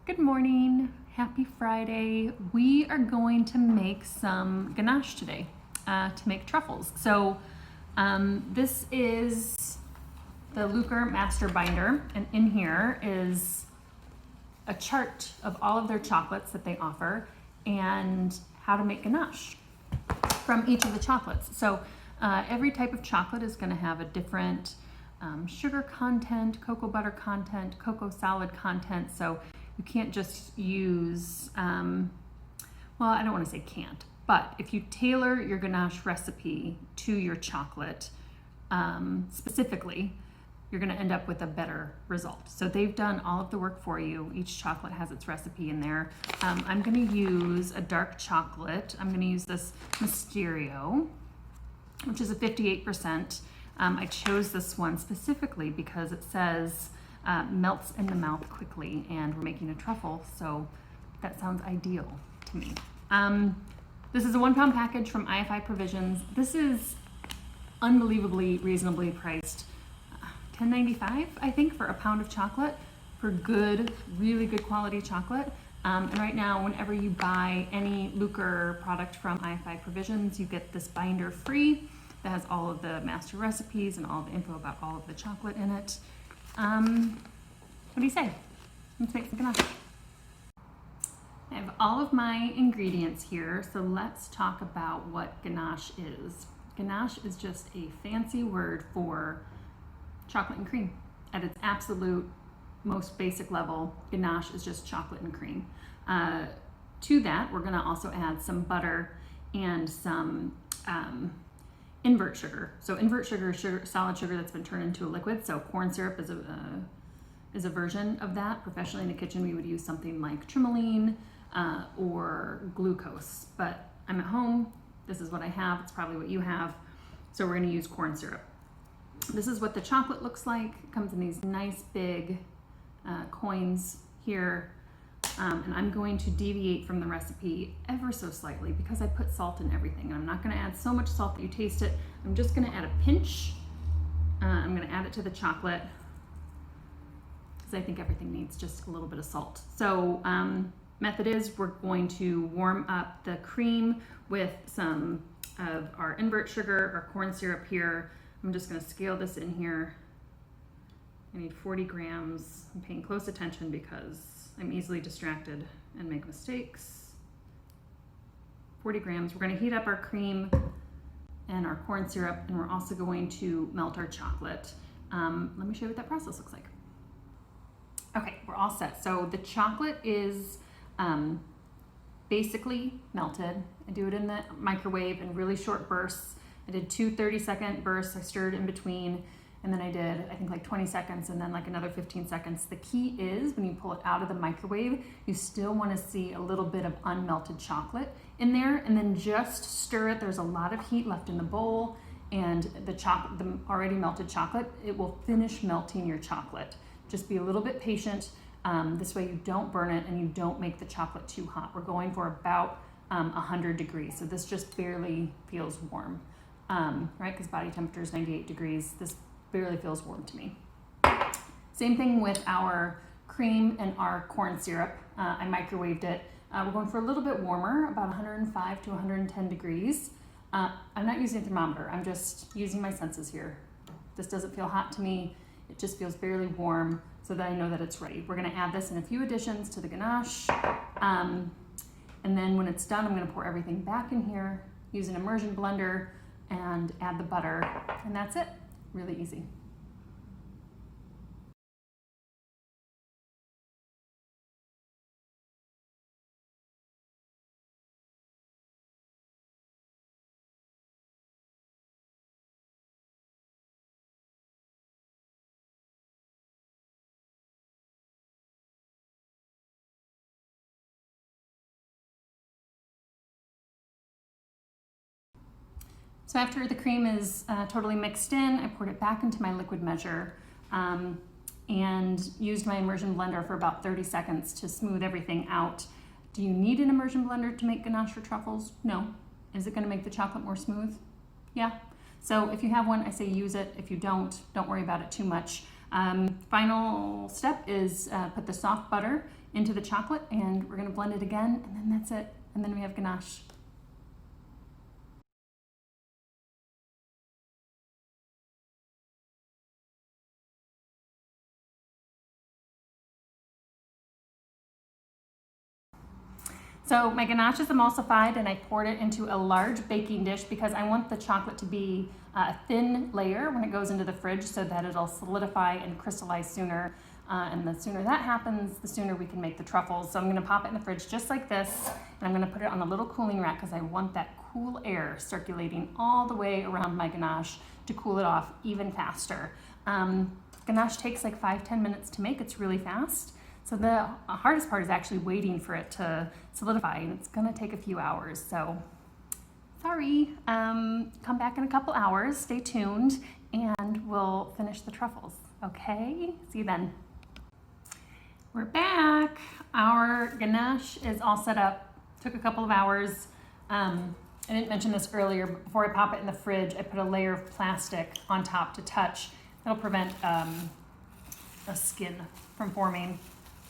Good morning, happy Friday. We are going to make some ganache today to make truffles. So this is the Lucre Master Binder, and in here is a chart of all of their chocolates that they offer and how to make ganache from each of the chocolates. So every type of chocolate is going to have a different sugar content, cocoa butter content, cocoa solid content. So you can't just use, well, I don't want to say can't, but if you tailor your ganache recipe to your chocolate specifically, you're going to end up with a better result. So they've done all of the work for you. Each chocolate has its recipe in there. I'm going to use a dark chocolate. I'm going to use this Mysterio, which is a 58%. I chose this one specifically because it says melts in the mouth quickly, and we're making a truffle, so that sounds ideal to me. This is a 1 pound package from IFI Provisions. This is unbelievably reasonably priced. $10.95, I think, for a pound of chocolate, for good, really good quality chocolate. And right now, whenever you buy any Lucre product from IFI Provisions, you get this binder free that has all of the master recipes and all the info about all of the chocolate in it. What do you say? Let's make some ganache. I have all of my ingredients here, so let's talk about what ganache is. Ganache is just a fancy word for chocolate and cream. At its absolute most basic level, ganache is just chocolate and cream. To that, we're gonna also add some butter and some invert sugar. So invert sugar is solid sugar that's been turned into a liquid. So corn syrup is a version of that. Professionally in the kitchen, we would use something like trimoline or glucose. But I'm at home. This is what I have. It's probably what you have. So we're going to use corn syrup. This is what the chocolate looks like. It comes in these nice big coins here. And I'm going to deviate from the recipe ever so slightly because I put salt in everything. And I'm not going to add so much salt that you taste it. I'm just going to add a pinch. I'm going to add it to the chocolate because I think everything needs just a little bit of salt. So method is we're going to warm up the cream with some of our invert sugar, our corn syrup here. I'm just going to scale this in here. I need 40 grams. I'm paying close attention because I'm easily distracted and make mistakes. 40 grams. We're going to heat up our cream and our corn syrup, and we're also going to melt our chocolate. Let me show you what that process looks like. Okay, we're all set. So the chocolate is basically melted. I do it in the microwave in really short bursts. I did 2 30-second bursts. I stirred in between, and then I did, I think, like 20 seconds and then like another 15 seconds. The key is when you pull it out of the microwave, you still want to see a little bit of unmelted chocolate in there, and then just stir it. There's a lot of heat left in the bowl, and the already melted chocolate, it will finish melting your chocolate. Just be a little bit patient. This way you don't burn it and you don't make the chocolate too hot. We're going for about 100 degrees. So this just barely feels warm, right? Because body temperature is 98 degrees. This barely feels warm to me. Same thing with our cream and our corn syrup. I microwaved it. We're going for a little bit warmer, about 105 to 110 degrees. I'm not using a thermometer. I'm just using my senses here. This doesn't feel hot to me. It just feels barely warm so that I know that it's ready. We're gonna add this in a few additions to the ganache. And then when it's done, I'm gonna pour everything back in here, use an immersion blender, and add the butter, and that's it. Really easy. So after the cream is totally mixed in, I poured it back into my liquid measure and used my immersion blender for about 30 seconds to smooth everything out. Do you need an immersion blender to make ganache or truffles? No. Is it going to make the chocolate more smooth? Yeah. So if you have one, I say use it. If you don't worry about it too much. Final step is put the soft butter into the chocolate, and we're gonna blend it again, and then that's it. And then we have ganache. So my ganache is emulsified, and I poured it into a large baking dish because I want the chocolate to be a thin layer when it goes into the fridge so that it'll solidify and crystallize sooner. And the sooner that happens, the sooner we can make the truffles. So I'm gonna pop it in the fridge just like this, and I'm gonna put it on a little cooling rack because I want that cool air circulating all the way around my ganache to cool it off even faster. Ganache takes like 5-10 minutes to make. It's really fast. So the hardest part is actually waiting for it to solidify, and it's gonna take a few hours. So sorry, come back in a couple hours, stay tuned, and we'll finish the truffles, okay? See you then. We're back. Our ganache is all set up. Took a couple of hours. I didn't mention this earlier, but before I pop it in the fridge, I put a layer of plastic on top to touch. That'll prevent a skin from forming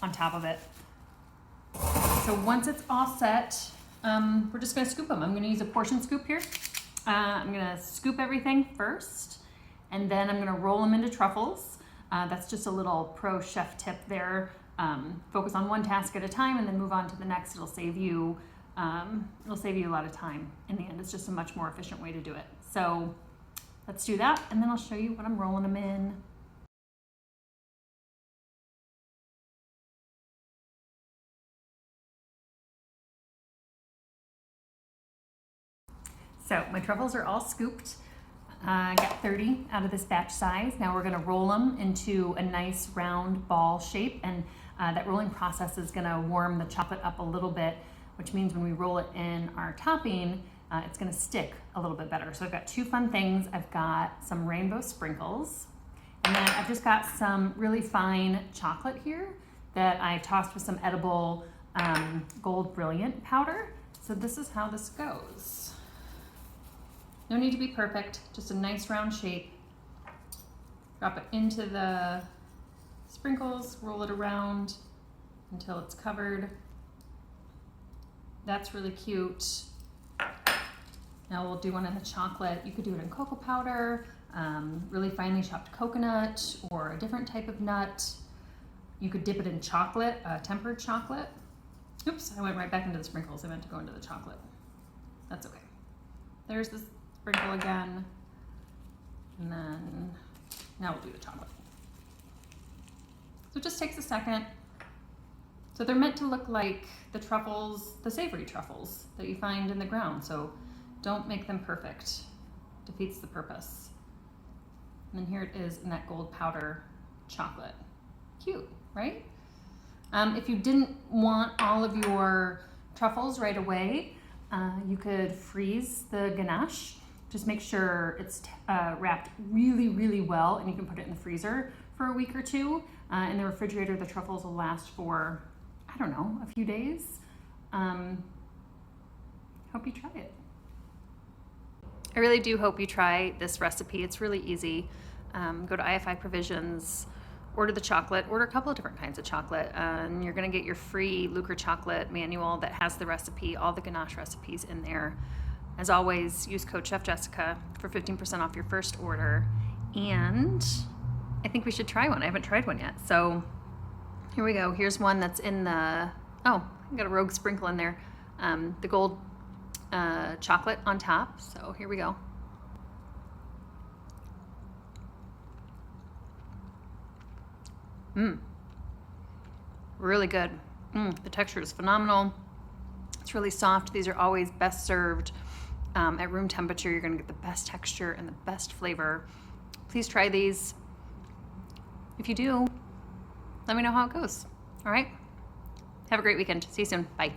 on top of it. So once it's all set, we're just gonna scoop them. I'm gonna use a portion scoop here. I'm gonna scoop everything first, and then I'm gonna roll them into truffles. That's just a little pro chef tip there. Focus on one task at a time and then move on to the next. It'll save you a lot of time. In the end, it's just a much more efficient way to do it. So let's do that, and then I'll show you what I'm rolling them in. So my truffles are all scooped. I got 30 out of this batch size. Now we're gonna roll them into a nice round ball shape, and that rolling process is gonna warm the chocolate up a little bit, which means when we roll it in our topping, it's gonna stick a little bit better. So I've got two fun things. I've got some rainbow sprinkles, and then I've just got some really fine chocolate here that I tossed with some edible gold brilliant powder. So this is how this goes. No need to be perfect, just a nice round shape. Drop it into the sprinkles, roll it around until it's covered. That's really cute. Now we'll do one in the chocolate. You could do it in cocoa powder, really finely chopped coconut, or a different type of nut. You could dip it in chocolate, tempered chocolate. Oops, I went right back into the sprinkles. I meant to go into the chocolate. That's okay. There's this sprinkle again, and then now we'll do the chocolate. So it just takes a second. So they're meant to look like the truffles, the savory truffles that you find in the ground. So don't make them perfect. Defeats the purpose. And then here it is in that gold powder chocolate. Cute, right? If you didn't want all of your truffles right away, you could freeze the ganache. Just make sure it's wrapped really, really well, and you can put it in the freezer for a week or two. In the refrigerator, the truffles will last for, I don't know, a few days. Hope you try it. I really do hope you try this recipe. It's really easy. Go to IFI Provisions, order the chocolate, order a couple of different kinds of chocolate, and you're gonna get your free Lucre chocolate manual that has the recipe, all the ganache recipes in there. As always, use code Chef Jessica for 15% off your first order. And I think we should try one. I haven't tried one yet. So here we go. Here's one that's in the, oh, I got a rogue sprinkle in there. The gold chocolate on top. So here we go. Really good. The texture is phenomenal. It's really soft. These are always best served at room temperature. You're gonna get the best texture and the best flavor. Please try these. If you do, let me know how it goes. All right? Have a great weekend. See you soon. Bye.